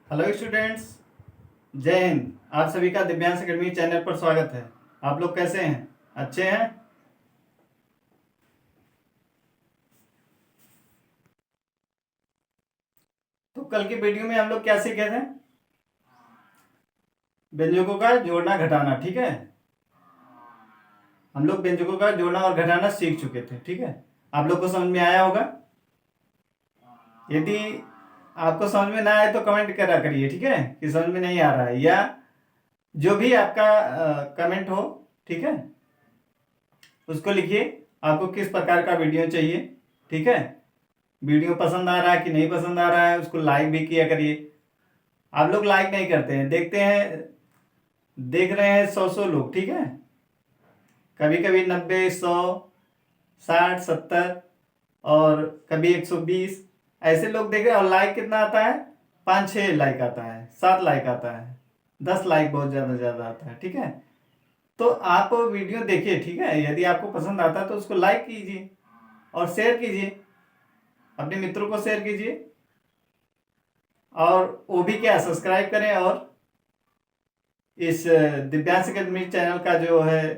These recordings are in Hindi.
हेलो स्टूडेंट्स, जय हिंद। आप सभी का दिव्यांश अकेडमी चैनल पर स्वागत है। आप लोग कैसे हैं? अच्छे हैं? तो कल की वीडियो में हम लोग क्या सीखे थे? व्यंजकों का जोड़ना घटाना। ठीक है, हम लोग व्यंजकों का जोड़ना और घटाना सीख चुके थे। ठीक है, आप लोग को समझ में आया होगा। यदि आपको समझ में ना आए तो कमेंट करा करिए, ठीक है, कि समझ में नहीं आ रहा है, या जो भी आपका कमेंट हो, ठीक है, उसको लिखिए। आपको किस प्रकार का वीडियो चाहिए, ठीक है। वीडियो पसंद आ रहा है कि नहीं पसंद आ रहा है, उसको लाइक भी किया करिए। आप लोग लाइक नहीं करते हैं, देखते हैं, देख रहे हैं 100 लोग, ठीक है, कभी कभी 90, 100, 60, 70 और कभी 120 ऐसे लोग देख रहे हैं। और लाइक कितना आता है? 5-6 लाइक आता है, 7 लाइक आता है, 10 लाइक बहुत ज़्यादा ज़्यादा आता है, ठीक है। तो आप वीडियो देखिए, ठीक है। यदि आपको पसंद आता है तो उसको लाइक कीजिए और शेयर कीजिए, अपने मित्रों को शेयर कीजिए, और वो भी क्या, सब्सक्राइब करें, और इस दिव्यांश अकेडमी चैनल का जो है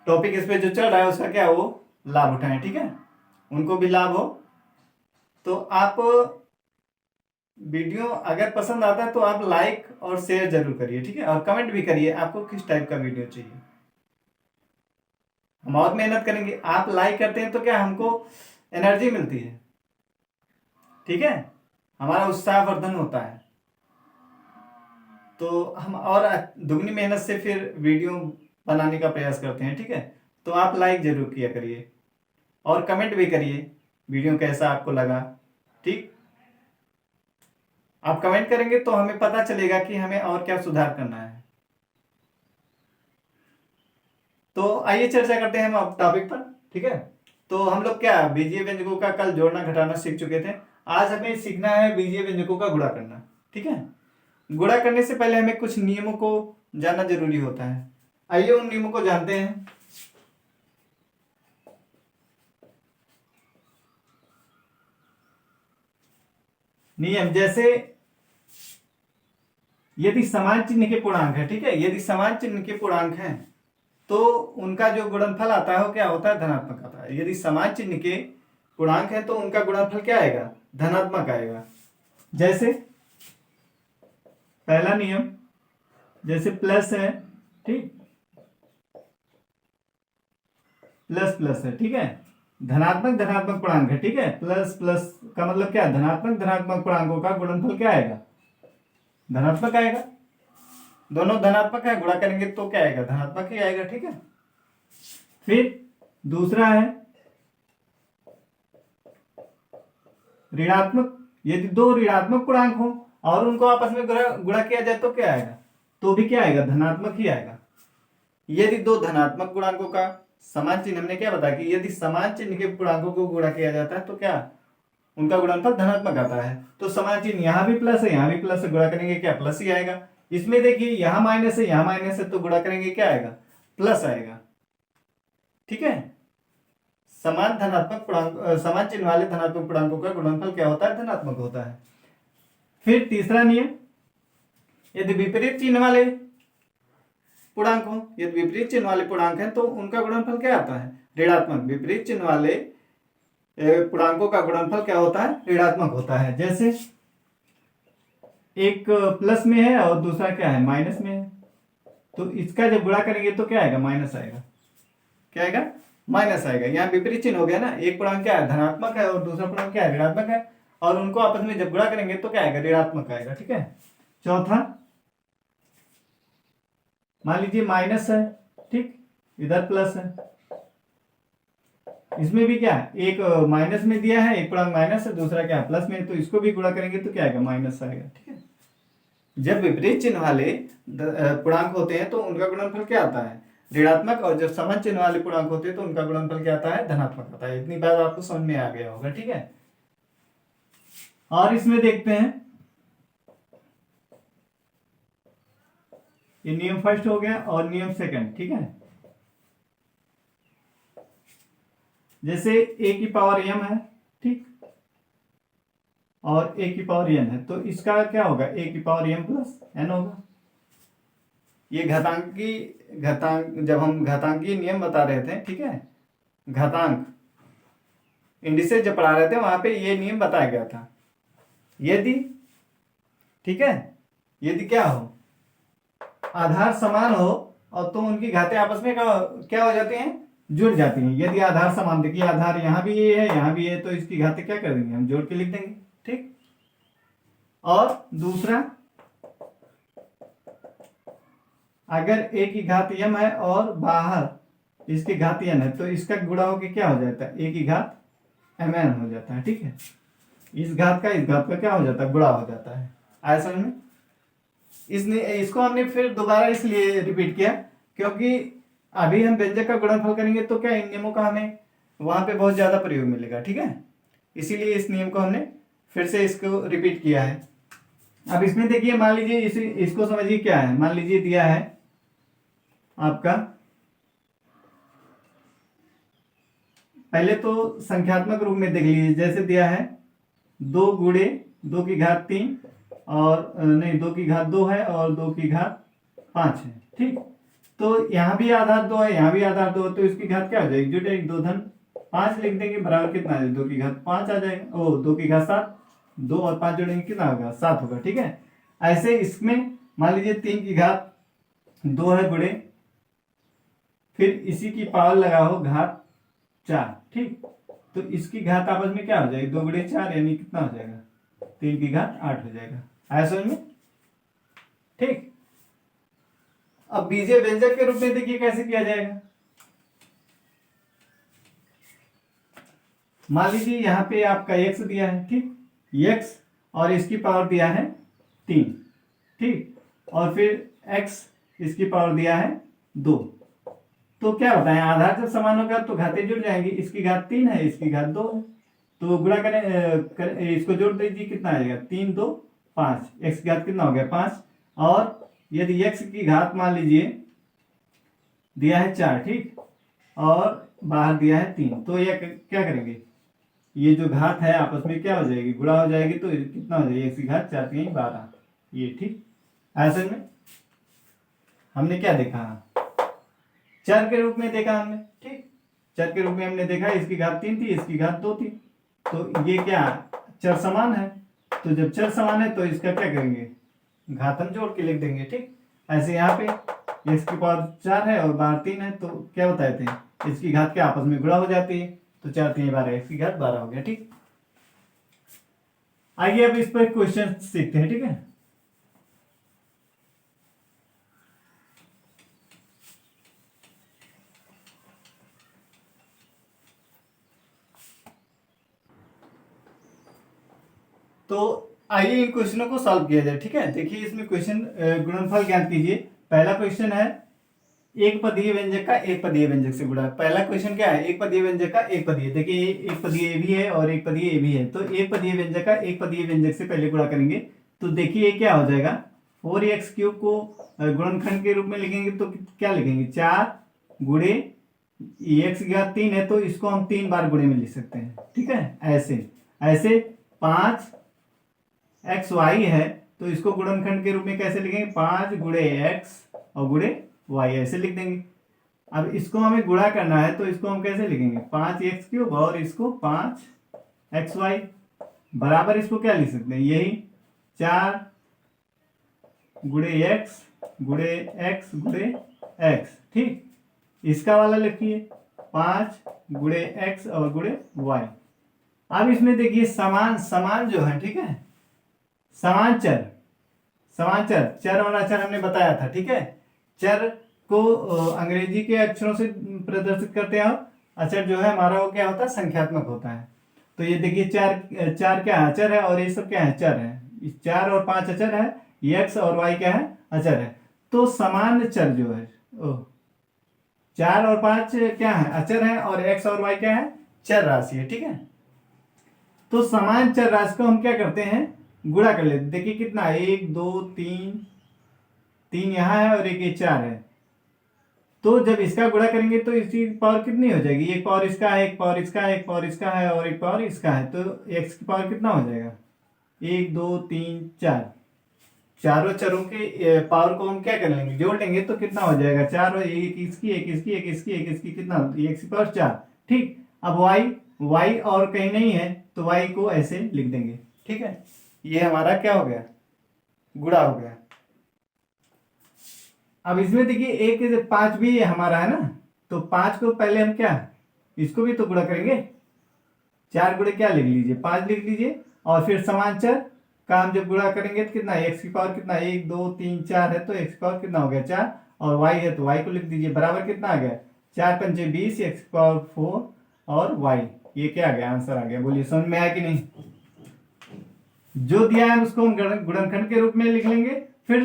टॉपिक इस पे जो चल रहा है उसका क्या, वो लाभ उठाएं, ठीक है, उनको भी लाभ हो। तो आप वीडियो अगर पसंद आता है तो आप लाइक और शेयर जरूर करिए, ठीक है, और कमेंट भी करिए आपको किस टाइप का वीडियो चाहिए। हम और मेहनत करेंगे। आप लाइक करते हैं तो क्या, हमको एनर्जी मिलती है, ठीक है, हमारा उत्साहवर्धन होता है, तो हम और दुगनी मेहनत से फिर वीडियो बनाने का प्रयास करते हैं, ठीक है। तो आप लाइक जरूर किया करिए और कमेंट भी करिए वीडियो कैसा आपको लगा, ठीक। आप कमेंट करेंगे तो हमें पता चलेगा कि हमें और क्या सुधार करना है। तो आइए चर्चा करते हैं हम अब टॉपिक पर, ठीक है। तो हम लोग क्या बीजीय व्यंजकों का कल जोड़ना घटाना सीख चुके थे। आज हमें सीखना है बीजीय व्यंजकों का गुणा करना, ठीक है। गुणा करने से पहले हमें कुछ नियमों को जानना जरूरी होता है। आइए उन नियमों को जानते हैं। नियम जैसे, यदि समान चिन्ह के पूर्णांक है, ठीक है, यदि समान चिन्ह के पूर्णांक हैं तो उनका जो गुणनफल आता है वो क्या होता है, धनात्मक आता है। यदि समान चिन्ह के पूर्णांक है तो उनका गुणनफल क्या आएगा, धनात्मक आएगा। जैसे पहला नियम, जैसे प्लस है, ठीक, प्लस प्लस है, ठीक है, धनात्मक धनात्मक पूर्णांक है, ठीक है, प्लस प्लस का मतलब क्या, धनात्मक धनात्मक पूर्णांकों का गुणनफल क्या आएगा, धनात्मक आएगा। दोनों धनात्मक है, गुणा करेंगे तो क्या आएगा, धनात्मक ही आएगा, ठीक है। फिर दूसरा है ऋणात्मक। यदि दो ऋणात्मक पूर्णांक हो और उनको आपस में गुणा किया जाए तो क्या आएगा, तो भी क्या आएगा, धनात्मक ही आएगा। यदि दो धनात्मक पूर्णांकों का समान चिन्ह, हमने क्या बताया कि यदि समान चिन्ह के पूर्णांकों को गुणा किया जाता है तो क्या, उनका गुणनफल धनात्मक आता है। तो समान चिन्ह यहां भी प्लस है, यहां भी प्लस है, गुणा करेंगे क्या, प्लस ही आएगा। इसमें देखिए यहां माइनस है, यहां माइनस है, तो गुणा करेंगे क्या आएगा, प्लस आएगा, ठीक है। समान धनात्मक पूर्णांक, समान चिन्ह वाले धनात्मक पूर्णांकों का गुणनफल क्या होता है, धनात्मक होता है। फिर तीसरा नियम, यदि विपरीत चिन्ह वाले पूर्णांक हो, यदि विपरीत चिन्ह वाले पूर्णांक हैं तो उनका गुणनफल क्या आता है, ऋणात्मक। विपरीत चिन्ह वाले पूर्णांकों का गुणनफल क्या होता है, ऋणात्मक होता है। जैसे एक प्लस में है और दूसरा क्या है, माइनस में है, तो इसका जब गुणा करेंगे तो क्या आएगा, माइनस आएगा। क्या आएगा, माइनस आएगा। यहाँ विपरीत चिन्ह हो गया ना, एक पूर्णांक क्या है, धनात्मक है, और दूसरा पूर्णांक क्या है, ऋणात्मक है, और उनको आपस में जब गुणा करेंगे तो क्या आएगा, ऋणात्मक आएगा, ठीक है। चौथा, मान लीजिए माइनस है, ठीक, इधर प्लस है, इसमें भी क्या है, एक माइनस में दिया है, एक पूर्णांक माइनस है, दूसरा क्या है, प्लस में, तो इसको भी गुणा करेंगे तो क्या आएगा, माइनस आएगा, ठीक है। जब विपरीत चिन्ह वाले पूर्णांक होते हैं तो उनका गुणनफल क्या आता है, ऋणात्मक, और जब समान चिन्ह वाले पूर्णांक होते हैं तो उनका गुणनफल क्या आता है, धनात्मक आता है। इतनी बात आपको समझ में आ गया होगा, ठीक है। और इसमें देखते हैं, ये नियम फर्स्ट हो गया और नियम सेकंड, ठीक है। जैसे a की पावर m है, ठीक, और a की पावर n है, तो इसका क्या होगा, a की पावर m प्लस n होगा। ये घातांक जब हम घातांकीय नियम बता रहे थे, ठीक है, घातांक इंडिसेस जब पढ़ा रहे थे वहां पे ये नियम बताया गया था। यदि, ठीक है, यदि क्या हो, आधार समान हो और तो उनकी घातें आपस में क्या हो जाती हैं, जुड़ जाती हैं। यदि आधार समान, देखिए आधार यहाँ भी ये है, यहाँ भी ये, तो इसकी घातें क्या कर देंगे, हम जोड़ के लिख देंगे, ठीक। और दूसरा, अगर a की घात m है और बाहर इसकी घात n है, तो इसका गुणा होके क्या हो जाता है, a की घात mn हो जाता है, ठीक है। इस घात का क्या हो जाता है, गुणा हो जाता है। आया समझ में? इसको हमने फिर दोबारा इसलिए रिपीट किया क्योंकि अभी हम व्यंजक का गुणनफल करेंगे तो क्या इन नियमों का हमें वहां पे बहुत ज्यादा प्रयोग मिलेगा, ठीक है। इसीलिए इस नियम को हमने फिर से इसको रिपीट किया है। अब इसमें देखिए, मान लीजिए इसको समझिए क्या है। मान लीजिए दिया है आपका, पहले तो संख्यात्मक रूप में देख लीजिए, जैसे दिया है 2 गुणे 2 की घात 3 और नहीं 2 की घात 2 है और 2 की घात 5 है, ठीक। तो यहाँ भी आधार 2 है, यहाँ भी आधार 2 है, तो इसकी घात क्या हो जाएगी, जुटेगी, 2 धन 5 लिख देंगे, बराबर कितना है, 2 की घात 5 आ जाएगा, 2 की घात 7, 2 और 5 जोड़ेंगे कितना होगा, 7 होगा, ठीक है। ऐसे इसमें मान लीजिए 3 की घात 2 है गुणे, फिर इसी की पावर लगाओ घात 4, ठीक। तो इसकी घात आपस में क्या हो जाएगी, 2 गुणे 4 यानी कितना हो जाएगा, 3 की घात 8 हो जाएगा। आया समझ में? ठीक। अब बीजीय व्यंजक के रूप में देखिए कैसे किया जाएगा। मान लीजिए यहाँ पे आपका x दिया है, ठीक, x और इसकी पावर दिया है 3, ठीक, और फिर x इसकी पावर दिया है 2। तो क्या बताएं, आधार जब समान होगा तो घातें जुड़ जाएंगी। इसकी घात 3 है, इसकी घात 2 है, तो गुणा करें, इसको जोड़ दीजिए, कितना आएगा, 3 2 5, x की घात कितना हो गया 5। और यदि x की घात मान लीजिए दिया है 4, ठीक, और बाहर दिया है 3, तो ये क्या करेंगे, ये जो घात है आपस में क्या हो जाएगी, गुणा हो जाएगी, तो कितना हो जाएगी, x की घात 4 3 12, ये, ठीक। ऐसे में हमने क्या देखा, चर के रूप में देखा हमने, ठीक, चर के रूप में हमने देखा, इसकी घात 3 थी, इसकी घात 2 थी, तो ये क्या, चर समान है। तो जब चर समान है तो इसका क्या करेंगे, घात हम जोड़ के लिख देंगे, ठीक। ऐसे यहाँ पे x की पावर 4 है और बाहर 3 है, तो क्या बताए थे, इसकी घात क्या आपस में गुणा हो जाती है, तो 4 3 12, x की घात 12 हो गया, ठीक। आइए अब इस पर क्वेश्चन सीखते हैं, ठीक है। तो आइए इन क्वेश्चनों को सॉल्व किया जाए, ठीक है। देखिए इसमें क्वेश्चन गुणनफल ज्ञात कीजिए। पहला क्वेश्चन है एक पदीय व्यंजक का एक पदीय व्यंजक से गुणा। पहला क्वेश्चन क्या है, एक पदीय व्यंजक का एक पदीय, देखिए एक पदीय ए भी है और एक पदीय ए भी है, तो एक पदीय व्यंजक का एक पदीय व्यंजक से पहले गुणा करेंगे, तो देखिए क्या हो जाएगा, 4x³ को गुणनखंड के रूप में लिखेंगे तो क्या लिखेंगे, 4 गुणे x की घात 3 है, तो इसको हम 3 बार गुणे में लिख सकते हैं, ठीक है। ऐसे 5xy है, तो इसको गुणनखंड के रूप में कैसे लिखेंगे, 5 गुणे x और गुणे y, ऐसे लिख देंगे। अब इसको हमें गुणा करना है, तो इसको हम कैसे लिखेंगे, 5x³ और इसको 5xy बराबर, इसको क्या लिख सकते हैं, यही 4 गुणे x गुणे x गुणे x, ठीक। इसका वाला लिखिए 5 गुणे x और गुणे y। अब इसमें देखिए समान जो है, ठीक है, समान चर और अचर हमने बताया था, ठीक है। चर को अंग्रेजी के अक्षरों से प्रदर्शित करते हैं, अचर जो है हमारा वो क्या होता है, संख्यात्मक होता है। तो ये देखिए चार क्या है, अचर है, और ये सब क्या है, चर है। 4 और 5 अचर है, x और y क्या है, अचर है। तो समान चर जो है 4 और 5 क्या है, अचर है, और x और y क्या है, चर राशि है, ठीक है। तो समान चर राशि को हम क्या करते हैं, गुणा कर लेते। देखिए कितना, 1 2 3 यहाँ है और एक 4 है, तो जब इसका गुणा करेंगे तो इसकी पावर कितनी हो जाएगी, एक पावर इसका है, एक पावर इसका है, एक पावर इसका है और एक पावर इसका है, तो x की पावर कितना हो जाएगा, 1 2 3 4, चारों चरों के पावर को हम क्या कर लेंगे, जोड़ लेंगे तो कितना हो जाएगा, 4 और एक इसकी एक इसकी एक इसकी एक इसकी कितना, x की पावर 4। ठीक, अब y और कहीं नहीं है तो y को ऐसे लिख देंगे। ठीक है, ये हमारा क्या हो गया, गुणा हो गया। अब इसमें देखिए एक 5 भी हमारा है ना, तो 5 को पहले हम क्या, इसको भी तो गुणा करेंगे, 4 गुणे क्या लिख लीजिए, 5 लिख लीजिए। और फिर समांतर का हम जब गुणा करेंगे तो कितना, x की पावर कितना, 1 2 3 4 है तो x की पावर कितना हो गया 4, और y है तो y को लिख दीजिए, बराबर कितना आ गया, 4 पंचे 20, x की पावर 4 और y, ये क्या आ गया, आंसर आ गया। बोलिए समझ में आया कि नहीं। जो दिया है उसको हम गुणनखंड के रूप में लिख लेंगे, फिर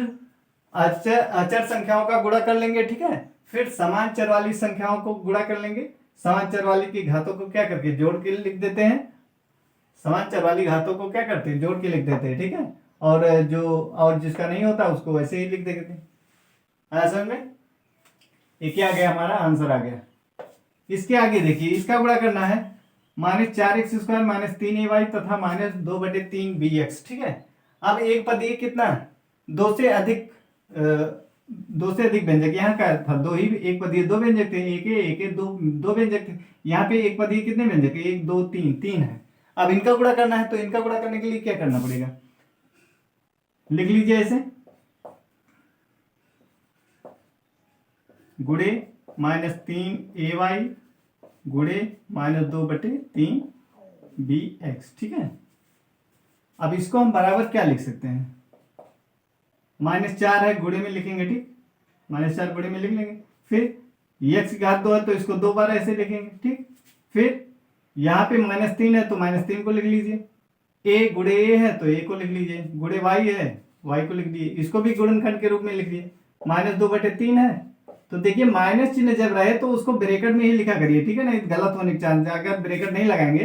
अचर संख्याओं का गुणा कर लेंगे। ठीक है, फिर समान चर वाली संख्याओं को गुणा कर लेंगे, समान चर वाली की घातों को क्या करके जोड़ के लिख देते हैं, समान चर वाली घातों को क्या करते हैं, जोड़ के लिख देते हैं। ठीक है, और जिसका नहीं होता उसको वैसे ही लिख देते हैं। समझ में, ये क्या आ गया, हमारा आंसर आ गया। इसके आगे देखिए, इसका गुणा करना है, -4x² -3ay तथा -2/3bx। ठीक है, अब एक पद ये कितना, दो से अधिक व्यंजक, यहाँ का था दो ही, एक पदीय 2 व्यंजक थे, एक दो व्यंजक थे, यहाँ पे एक पदीय कितने व्यंजक है, 1 2 3 3 है। अब इनका गुणा करना है, तो इनका गुणा करने के लिए क्या करना पड़ेगा, लिख लीजिए ऐसे, गुणे -3ay गुणे -2/3bx। ठीक है, अब इसको हम बराबर क्या लिख सकते हैं, -4 है, गुणे में लिखेंगे। ठीक, -4 गुणे में लिख लेंगे, फिर x की घात 2 है तो इसको 2 बार ऐसे लिखेंगे। ठीक, फिर यहाँ पे -3 है तो -3 को लिख लीजिए, a गुणे a है तो a को लिख लीजिए, गुणे y है y को लिख दिए, इसको भी गुणनखंड के रूप में लिख दिए। -2/3 है तो देखिए माइनस चिन्ह जब रहे तो उसको ब्रैकेट में ही लिखा करिए। ठीक है, नहीं गलत होने के चांस है, अगर ब्रैकेट नहीं लगाएंगे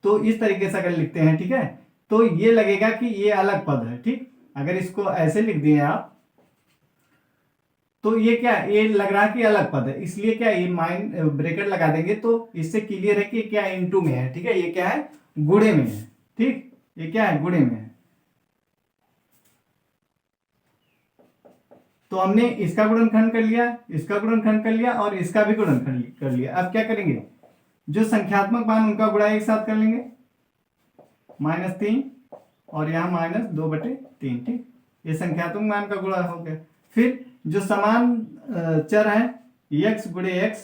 तो इस तरीके से अगर लिखते हैं, ठीक है, तो ये लगेगा कि ये अलग पद है। ठीक, अगर इसको ऐसे लिख दिए आप तो ये क्या, ये लग रहा है कि अलग पद है, इसलिए क्या ये ब्रैकेट लगा देंगे तो इससे क्लियर है कि क्या इनटू में है। ठीक है, ये क्या है, गुणे में है। ठीक, ये क्या है, गुणे में है। तो हमने इसका गुणनखंड कर लिया, इसका गुणनखंड कर लिया और इसका भी गुणनखंड कर लिया। अब क्या करेंगे, जो संख्यात्मक मान उनका गुणा एक साथ कर लेंगे, -3 और यहाँ -2/3। ठीक, ये संख्यात्मक मान का गुणा हो गया। फिर जो समान चर है x गुणे x,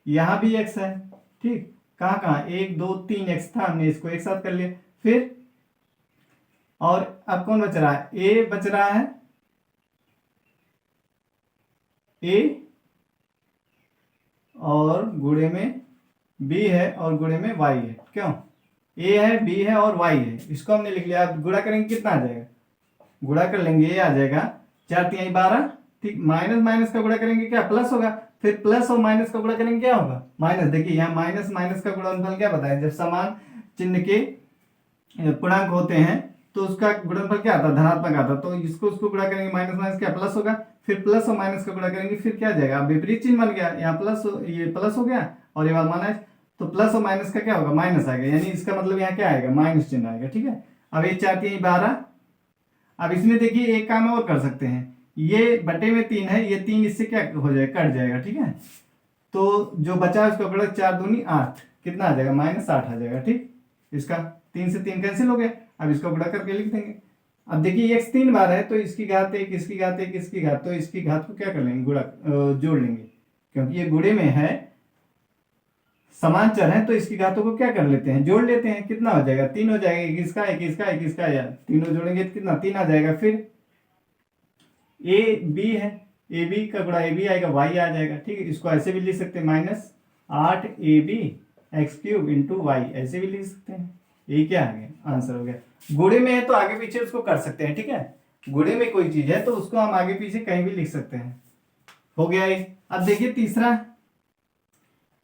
यहाँ भी x है। ठीक, कहाँ कहाँ 1 2 3 x था, हमने इसको एक साथ कर लिया। फिर और अब कौन बच रहा है, a बच रहा है, a और गुणे में b है और गुणे में y है। क्यों, a है b है और y है, इसको हमने लिख लिया। अब गुणा करेंगे कितना आ जाएगा, गुणा कर लेंगे, ये आ जाएगा 4 3 12। ठीक, माइनस माइनस का गुणा करेंगे क्या, प्लस होगा, फिर प्लस और माइनस का गुणा करेंगे क्या होगा, माइनस। देखिए यहाँ माइनस माइनस का गुणनफल क्या बताया, जब समान चिन्ह के पूर्णांक होते हैं तो उसका गुणनफल क्या आता है, धनात्मक आता है। तो इसको उसको गुणा करेंगे, माइनस माइनस क्या प्लस होगा, फिर प्लस और माइनस का गुणा करेंगे, फिर क्या आ जाएगा, विपरीत चिन्ह बन गया, यहाँ प्लस, ये प्लस हो गया और ये माइनस, तो प्लस और माइनस का क्या होगा, माइनस आएगा, यानी इसका मतलब यहाँ क्या आएगा, माइनस चिन्ह आएगा। ठीक है, अब ये 4 3 12। अब इसमें देखिए एक काम और कर सकते हैं, ये बटे में 3 है, ये 3 इससे क्या हो जाएगा, कट जाएगा। ठीक है, तो जो बचा है उसका प्रोडक्ट 4 दूनी 8, कितना आ जाएगा, -8 आ जाएगा। ठीक, इसका 3 से 3 कैंसिल हो गया, अब इसको गुणा करके लिख देंगे। अब देखिए x 3 बार है तो इसकी घात 1, इसकी घात 1, इसकी घात, तो इसकी घात को क्या कर लेंगे, गुणा जोड़ लेंगे, क्योंकि ये गुणे में है, समान चर है तो इसकी घातों को क्या कर लेते हैं, जोड़ लेते हैं। कितना हो जाएगा, 3 हो जाएगा, 1 इसका 1 इसका 1 इसका, यार तीनों जोड़ेंगे तो कितना, 3 आ जाएगा। फिर a b है, ए बी का गुणा ए बी आएगा, y आ जाएगा। ठीक है, इसको ऐसे भी लिख सकते हैं, -8ab x³ इंटू y, ऐसे भी लिख सकते हैं। ये क्या आ गया, आंसर हो गया। गुणे में है तो आगे पीछे उसको कर सकते हैं। ठीक है, गुणे में कोई चीज है तो उसको हम आगे पीछे कहीं भी लिख सकते हैं। हो गया ये। अब देखिए तीसरा,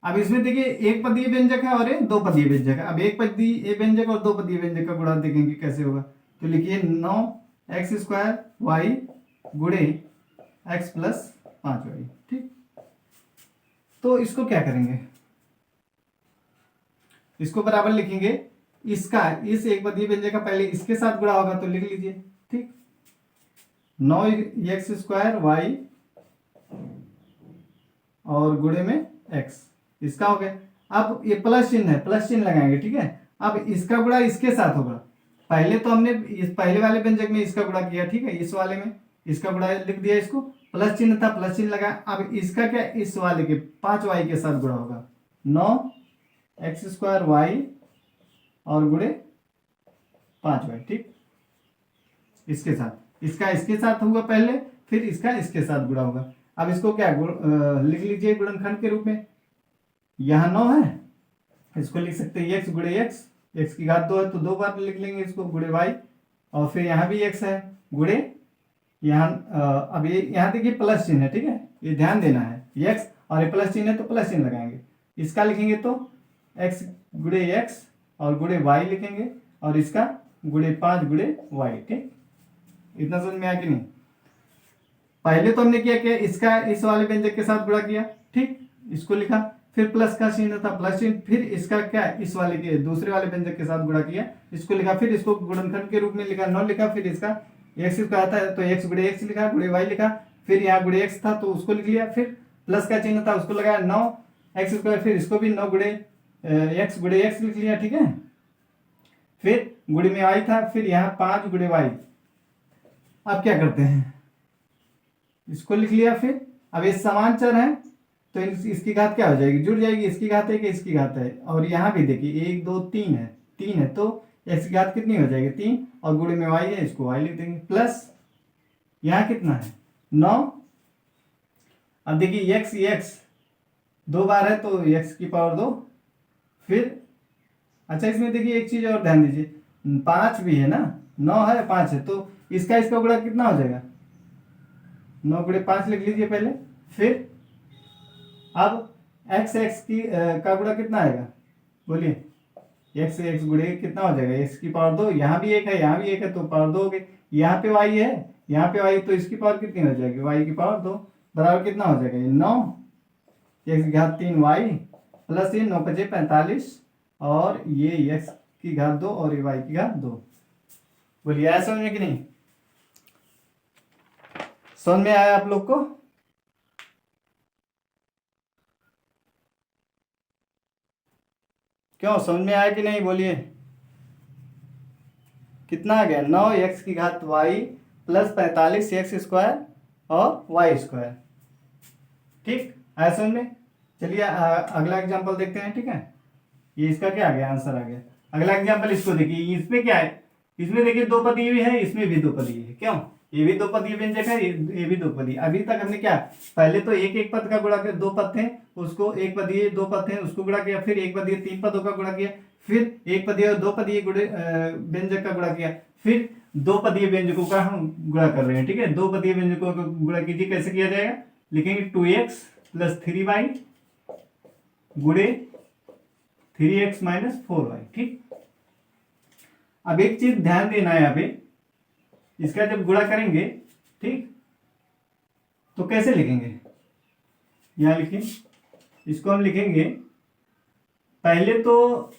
अब इसमें देखिए एक पदीय व्यंजक है और एक दो पदीय व्यंजक है। अब एक पदीय व्यंजक और दो पदीय व्यंजक का गुणा देखेंगे कैसे होगा, तो लिखिए 9x² y गुणे x + 5y। ठीक, तो इसको क्या करेंगे, इसको बराबर लिखेंगे इसका, इस एक पदीय व्यंजक का पहले इसके साथ गुणा होगा तो लिख लीजिए। ठीक, 9x² y और गुणे में x, इसका हो गया। अब ये प्लस चिन्ह है, प्लस चिन्ह लगाएंगे। ठीक है, अब इसका गुणा इसके साथ होगा। पहले तो हमने इस पहले वाले व्यंजक में इसका गुणा किया, ठीक है, इस वाले में इसका गुणा लिख दिया, इसको प्लस चिन्ह था, प्लस चिन्ह लगा। अब इसका क्या, इस वाले के 5y के साथ गुणा होगा, 9x² y और गुणे 5y। ठीक, इसके साथ, इसका इसके साथ होगा पहले, फिर इसका इसके साथ गुणा होगा। अब इसको क्या लिख लीजिए गुणनखंड के रूप में। यहाँ 9 है, इसको लिख सकते हैं x गुणे x, x की घात 2 है तो 2 बार लिख लेंगे इसको, गुणे y। और फिर यहाँ भी x है, गुणे यहाँ अब ये यहाँ देखिए प्लस चिन्ह है। ठीक है, ये ध्यान देना है, x और ये प्लस चिन्ह है तो प्लस चिन्ह लगाएंगे। इसका लिखेंगे तो x गुणे x और गुणे y लिखेंगे, और इसका गुणे 5 गुणे y। ठीक, इतना समझ में आया कि नहीं? पहले तो हमने क्या किया, इसका इस वाले व्यंजक के साथ गुणा किया। ठीक, इसको लिखा, फिर प्लस का चिन्ह था, प्लस चिन्ह, फिर इसका क्या, इस वाले के दूसरे वाले व्यंजक के साथ गुणा किया, इसको लिखा, फिर इसको गुणनखंड के रूप में लिखा, 9 लिखा, फिर इसका x का आता है तो x गुणे x लिखा, गुणे y लिखा, फिर यहाँ गुणे x था तो उसको लिख लिया, फिर प्लस का चिन्ह था उसको लगाया 9x², फिर इसको भी 9 गुणे x गुणे x लिख लिया। ठीक है, फिर गुणे में y था, फिर यहाँ 5 गुणे y। अब क्या करते हैं, इसको लिख लिया, फिर अब ये समान चर है तो इसकी घात क्या हो जाएगी, जुड़ जाएगी, इसकी घात है कि इसकी घात है। और यहाँ भी देखिए 1 2 3 है, 3 है तो x की घात कितनी हो जाएगी, 3, और गुणे में y है, इसको y लिख देंगे, प्लस यहाँ कितना है 9। अब देखिए x 2 बार है तो x की पावर 2, फिर अच्छा इसमें देखिए एक चीज और ध्यान दीजिए, 5 भी है ना, 9 है 5 है तो इसका गुणा कितना हो जाएगा, 9 गुणे 5 लिख लीजिए पहले। फिर अब x की का गुणा कितना आएगा, बोलिए, x गुणे कितना हो जाएगा, x की पावर 2, यहाँ भी 1 है, यहाँ भी 1 है तो पावर 2 हो गई। यहाँ पे y है, यहाँ पे y, तो इसकी पावर कितनी हो जाएगी, y की पावर 2 बराबर कितना हो जाएगा, 9 x की घात 3 y प्लस ये 9 5 45 और ये x की घात 2 और ये y की घात 2। बोलिए आया समझ में कि नहीं? समझ में आया आप लोग को? क्यों, समझ में आया कि नहीं, बोलिए। कितना आ गया, 9x की घात y प्लस 45x² और y²। ठीक, आया समझ में? चलिए अगला एग्जांपल देखते हैं। ठीक है, ये इसका क्या आ गया, आंसर आ गया। अगला एग्जांपल इसको देखिए, इसमें क्या है, इसमें देखिए 2 पदीय भी है, इसमें भी 2 पदीय है। क्यों, ये भी 2 पदीय व्यंजक है, ये भी 2 पदीय। अभी तक हमने क्या, पहले तो एक पद का गुणा किया, 2 पद थे उसको, एक पदीय 2 पद थे उसको गुणा किया, फिर एक पदीय 3 पदों का गुणा किया, फिर एक पदीय और 2 पदीय व्यंजक का गुणा किया, फिर 2 पदीय व्यंजकों का हम गुणा कर रहे हैं। ठीक है, 2 पदीय व्यंजकों का गुणा कीजिए, कैसे किया जाएगा, लिखेंगे 2x प्लस 3y गुणे 3x माइनस 4y। ठीक, अब एक चीज ध्यान देना है यहाँ पे, इसका जब गुणा करेंगे, ठीक, तो कैसे लिखेंगे, यहां लिखिए, इसको हम लिखेंगे, पहले तो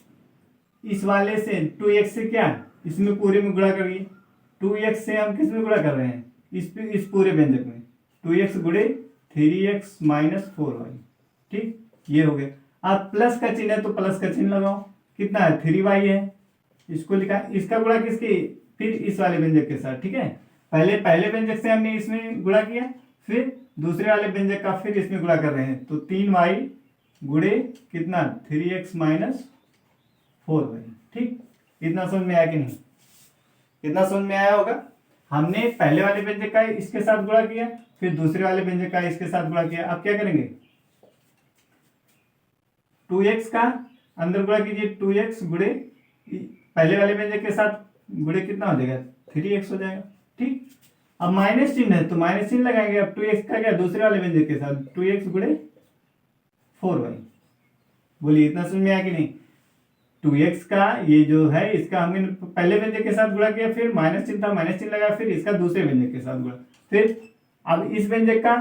इस वाले से 2x से क्या, इसमें पूरे में गुणा करिए, 2x से हम किस में गुणा कर रहे हैं, इस पूरे व्यंजक में, 2x गुणे 3x माइनस 4y। ठीक, ये हो गया। अब प्लस का चिन्ह है तो प्लस का चिन्ह लगाओ, कितना है 3y है, इसको लिखा, इसका गुणा किसके, फिर इस वाले व्यंजक के साथ। ठीक है, पहले व्यंजक से हमने इसमें गुणा किया, फिर दूसरे वाले व्यंजक का फिर इसमें गुणा कर रहे हैं, तो 3y गुणे कितना 3x माइनस 4y। ठीक, इतना समझ में आया कि नहीं, इतना समझ में आया होगा। हमने पहले वाले व्यंजक का इसके साथ गुणा किया, फिर दूसरे वाले व्यंजक का इसके साथ गुणा किया। अब क्या करेंगे, 2x का अंदर गुणा कीजिए, 2x गुणे पहले वाले व्यंजक के साथ गुणे कितना हो जाएगा, 3x हो जाएगा। ठीक, अब माइनस चिन्ह है तो माइनस चिन्ह लगाएंगे, अब 2x का क्या, दूसरे वाले व्यंजक के साथ 2x गुणे 4y। बोलिए इतना समझ में आया कि नहीं, 2x का ये जो है, इसका हमने पहले व्यंजक के साथ गुणा किया, फिर माइनस चिन्ह था, माइनस चिन्ह लगाया, फिर इसका दूसरे व्यंजक के साथ गुणा, फिर अब इस व्यंजक का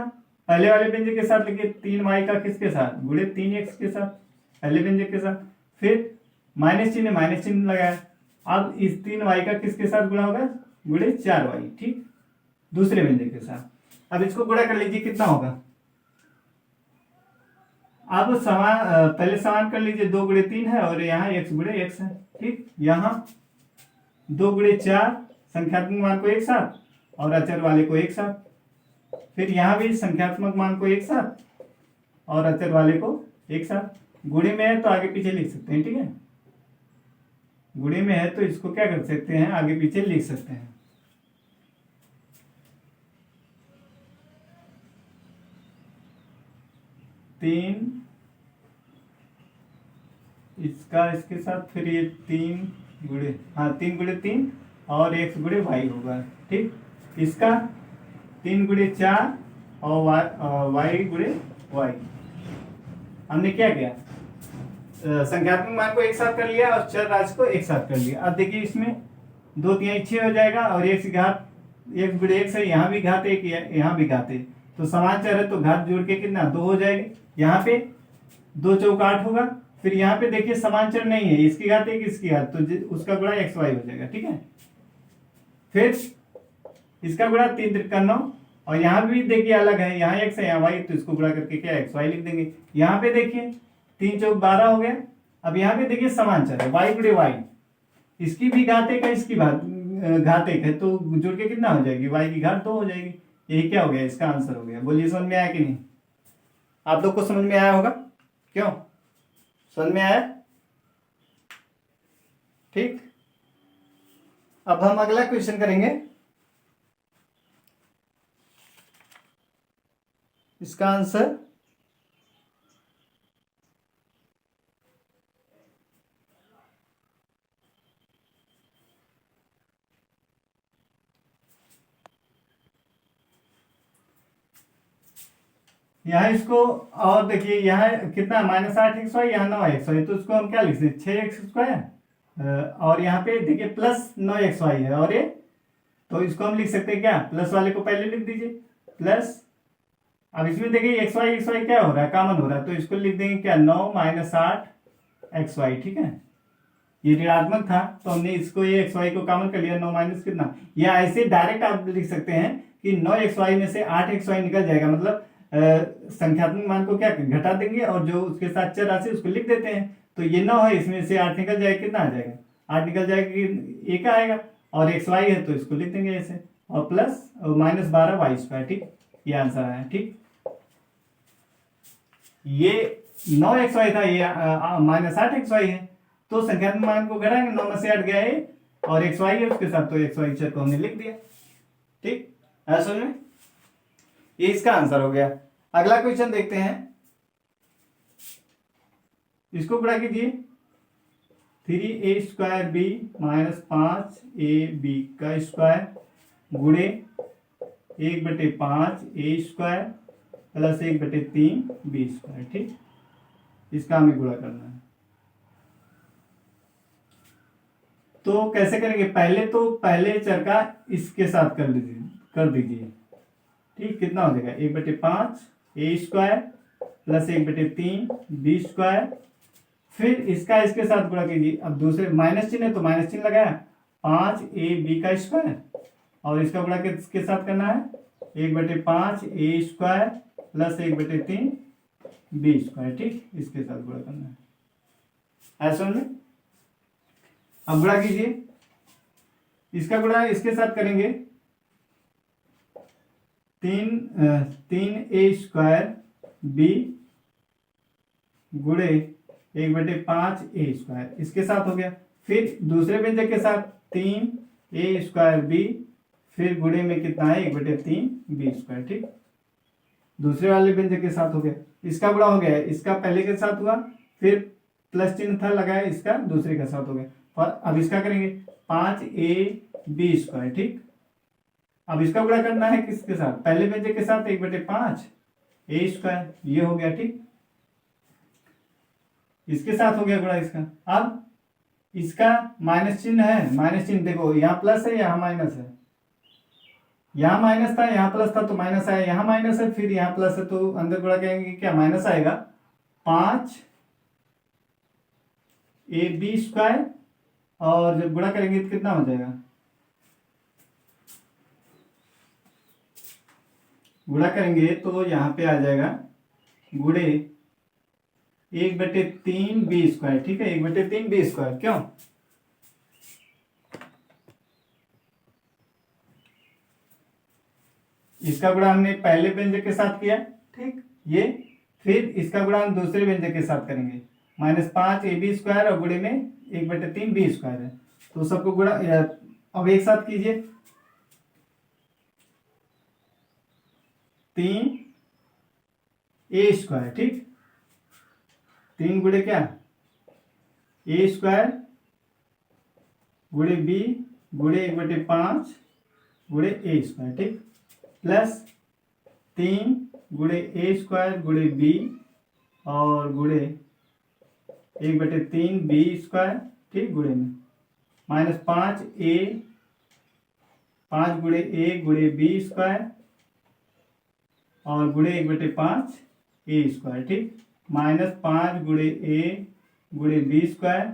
पहले वाले व्यंजक के साथ लिखिए, 3y का किसके साथ, गुणे 3x के साथ, पहले व्यंजक के साथ, फिर माइनस चिन्ह माइनस चिन्ह लगाया। अब इस 3y का किसके साथ गुणा होगा, गुणे 4y, ठीक, दूसरे व्यंजक के साथ। अब इसको गुणा कर लीजिए, कितना होगा। अब समान पहले समान कर लीजिए, 2 गुणे 3 है और यहाँ x गुणे x है, ठीक। यहाँ 2 गुणे 4 संख्यात्मक मान को एक साथ और अचर वाले को एक साथ, फिर यहाँ भी संख्यात्मक मान को एक साथ और अचर वाले को एक साथ। गुणे में है तो आगे पीछे लिख सकते हैं, ठीक है। गुणे में है तो इसको क्या कर सकते हैं, आगे पीछे लिख सकते हैं। तीन इसका इसके साथ, फिर ये 3 गुणे, हाँ 3 गुणे 3 और x गुणे y होगा, ठीक। इसका 3 गुणे 4 और y गुणे y। हमने क्या किया, संख्यात्मक मान को एक साथ कर लिया और चर राशि को एक साथ कर लिया। अब देखिए इसमें 2 3 6 हो जाएगा और x घात x गुणे x है, यहाँ भी घात एक, यहाँ भी घात एक, तो समान चर है तो घात जोड़ के कितना 2 हो जाएगी। यहाँ पे 2 चौक 8 होगा। फिर यहाँ पे देखिए समान चर नहीं है, इसकी घात एक इसकी घात, तो उसका गुणा xy हो जाएगा, ठीक है। फिर इसका गुणा 3 त्रिक 9 और यहाँ भी देखिए अलग है, यहाँ x है यहाँ y, तो इसको गुणा करके क्या xy लिख देंगे। यहाँ पे देखिए 3 चौक 12 हो गया। अब यहाँ पे देखिए समान चर है y गुणे y, इसकी भी घात एक है इसकी घात एक है, तो जोड़ के कितना हो जाएगी, y की घात 2 हो जाएगी। यही क्या हो गया, इसका आंसर हो गया। बोलिए समझ में आया कि नहीं, आप लोग को समझ में आया होगा, क्यों समझ में आया, ठीक। अब हम अगला क्वेश्चन करेंगे। इसका आंसर यहाँ इसको और देखिए, यहाँ कितना -8xy, यहाँ 9xy, तो इसको हम क्या लिख सकते हैं 6x², और यहाँ पे देखिए प्लस 9xy है और ये, तो इसको हम लिख सकते हैं क्या, प्लस वाले को पहले लिख दीजिए प्लस। अब इसमें देखिए xy क्या हो रहा है, कॉमन हो रहा है, तो इसको लिख देंगे क्या 9 - 8xy, ठीक है। ये ऋणात्मक था तो हमने इसको ये xy को कॉमन कर लिया, 9 माइनस कितना, या ऐसे डायरेक्ट आप लिख सकते हैं कि 9xy में से 8xy निकल जाएगा, मतलब संख्यात्मक मान को क्या घटा देंगे और जो उसके साथ चर राशि उसको लिख देते हैं। तो ये 9 है, इसमें से 8 निकल जाएगा, कितना आ जाएगा, 8 निकल जाएगा कि 1 आएगा, और xy है तो इसको लिख देंगे ऐसे, और प्लस -12y², ठीक, ये आंसर आया, ठीक। ये 9xy था, ये -8xy है, तो संख्यात्मक मान को घटाएंगे, 9 में से 8 गया है और xy है उसके साथ, तो xy चर को हमने लिख दिया, ठीक। समझ में, ये इसका आंसर हो गया। अगला क्वेश्चन देखते हैं, इसको गुणा कीजिए 3a² b - 5ab का स्क्वायर गुणे 1/5a² प्लस 1/3b², ठीक। इसका हमें गुणा करना है, तो कैसे करेंगे, पहले तो पहले चर का इसके साथ कर दीजिए, ठीक। कितना हो जाएगा 1/5a² प्लस 1/3b², फिर इसका इसके साथ गुणा कीजिए। अब दूसरे माइनस चिन्ह है तो माइनस चिन्ह लगाया, 5ab² और इसका गुणा किसके साथ करना है, 1/5a² प्लस 1/3b², ठीक, इसके साथ गुणा करना है, ऐसा समझ में। अब गुणा कीजिए, इसका गुणा इसके साथ करेंगे, 3a² b गुणे 1/5a², इसके साथ हो गया। फिर दूसरे व्यंजक के साथ 3a² b, फिर गुणे में कितना है 1/3b², ठीक, दूसरे वाले व्यंजक के साथ हो गया। इसका गुणा हो गया, इसका पहले के साथ हुआ, फिर प्लस चिन्ह था लगाया, इसका दूसरे के साथ हो गया, और अब इसका करेंगे 5ab², ठीक। अब इसका गुणा करना है किसके साथ, पहले व्यंजक के साथ, 1/5a², ये हो गया, ठीक। इसके साथ हो गया गुणा इसका। अब इसका माइनस चिन्ह है, माइनस चिन्ह देखो, यहाँ प्लस है यहाँ माइनस है, यहाँ माइनस था यहाँ प्लस था तो माइनस आया, यहाँ माइनस है फिर यहाँ प्लस है, तो अंदर गुणा करेंगे क्या माइनस आएगा, 5 ए बी स्क्वायर, और जब गुणा करेंगे तो कितना हो जाएगा, गुणा करेंगे तो यहाँ पे आ जाएगा गुणे 1/3 बी स्क्वायर। ठीक है, 1/3 बी स्क्वायर। क्यों, इसका गुणा हमने पहले व्यंजक के साथ किया, ठीक, ये, फिर इसका गुणा हम दूसरे व्यंजक के साथ करेंगे, -5 ए बी स्क्वायर और गुणे में 1/3 बी स्क्वायर है, तो सबको गुणा अब एक साथ कीजिए, 3 ए स्क्वायर। ठीक, 3 गुणे क्या, ए स्क्वायर गुणे बी गुणे 1/5 गुणे ए स्क्वायर। ठीक, प्लस 3 गुणे ए स्क्वायर गुणे बी और गुणे 1/3 बी स्क्वायर। ठीक, गुणे में -5 ए 5 गुणे ए गुणे बी स्क्वायर और गुणे 1/5 ए स्क्वायर। ठीक, -5 गुणे ए गुणे बी स्क्वायर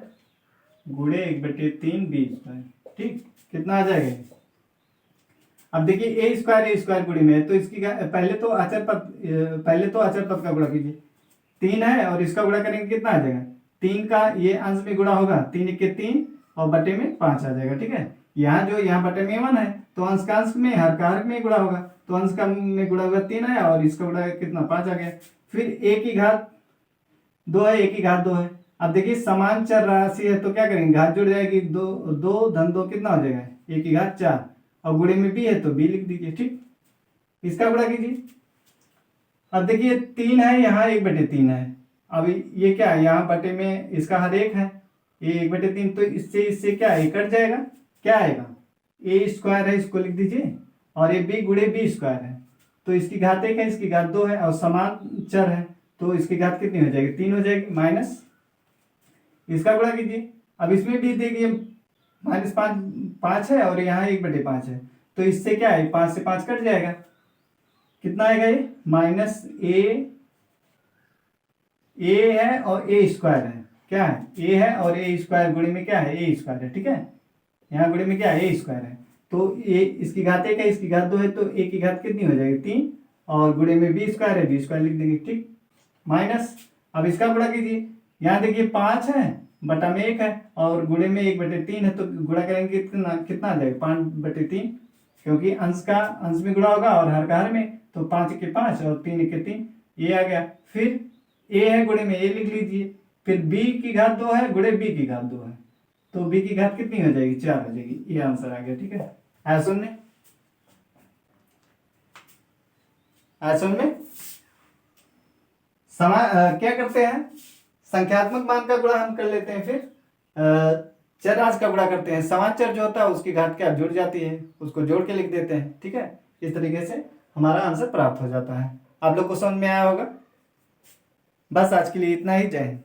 गुणे 1/3 बी स्क्वायर। ठीक, कितना आ जाएगा। अब देखिए ए स्क्वायर गुणे में है, तो इसकी पहले तो अचर पद का गुणा कीजिए, 3 है और इसका गुणा करेंगे कितना आ जाएगा, 3 का ये अंश में गुणा होगा, 3 के 3 और बटे में 5 आ जाएगा। ठीक है, यहाँ बटे में 1 है तो अंश का अंश में हर का हर में गुणा होगा, तो अंश का में गुणा होगा 3 है और इसका गुणा कितना 5 आ गया। फिर ए की घात 2 है, ए की घात 2 है। अब देखिए समान चर राशि है तो क्या करेंगे, घात जुड़ जाएगी, 2 धन 2 कितना हो जाएगा, ए की घात 4 और गुणे में बी है तो बी लिख दीजिए। ठीक, इसका गुणा कीजिए। अब देखिए 3 है, यहाँ 1/3 है, अब ये क्या है, यहाँ बटे में इसका हर एक है, ये 1/3, तो इससे क्या है, कट जाएगा, क्या आएगा, ए स्क्वायर है, इसको लिख दीजिए, और ये बी गुणे बी स्क्वायर है, तो इसकी घात 1 है, इसकी घात 2 है और समान चर है तो इसकी घात कितनी हो जाएगी, 3 हो जाएगी, माइनस इसका गुणा कीजिए। अब इसमें भी देखिए -5 है और यहाँ 1/5 है, तो इससे क्या है, 5 से 5 कट जाएगा, कितना आएगा ये, ए है और ए स्क्वायर है, क्या है, ए है और ए स्क्वायर गुणे में क्या है, ए स्क्वायर है। ठीक है, यहाँ गुणे में क्या है, ए स्क्वायर है, तो ए इसकी घात 1 है, इसकी घात 2 है, तो ए की घात कितनी हो जाएगी, 3 और गुणे में बी स्क्वायर है, बी स्क्वायर लिख देंगे। ठीक, माइनस अब इसका गुणा कीजिए, यहाँ देखिए 5 है बटा में 1 है और गुणे में 1/3 है, तो गुणा करेंगे कितना आ जाएगा, 5/3, क्योंकि अंश में गुणा होगा और हर का हर में, तो 5 के 5 और 3 के 3 ये आ गया। फिर ए है गुणे में ए लिख लीजिए, फिर बी की घात 2 है गुणे बी की घात 2 है, तो बी की घात कितनी हो जाएगी, 4 हो जाएगी, ये आंसर आ गया। ठीक है, आसन में क्या करते हैं, संख्यात्मक मान का गुणा हम कर लेते हैं, फिर चर राशि का गुणा करते हैं, समान चर जो होता है उसकी घात क्या जुड़ जाती है, उसको जोड़ के लिख देते हैं। ठीक है, इस तरीके से हमारा आंसर प्राप्त हो जाता है। आप लोग को समझ में आया होगा। बस आज के लिए इतना ही, जय हिंद।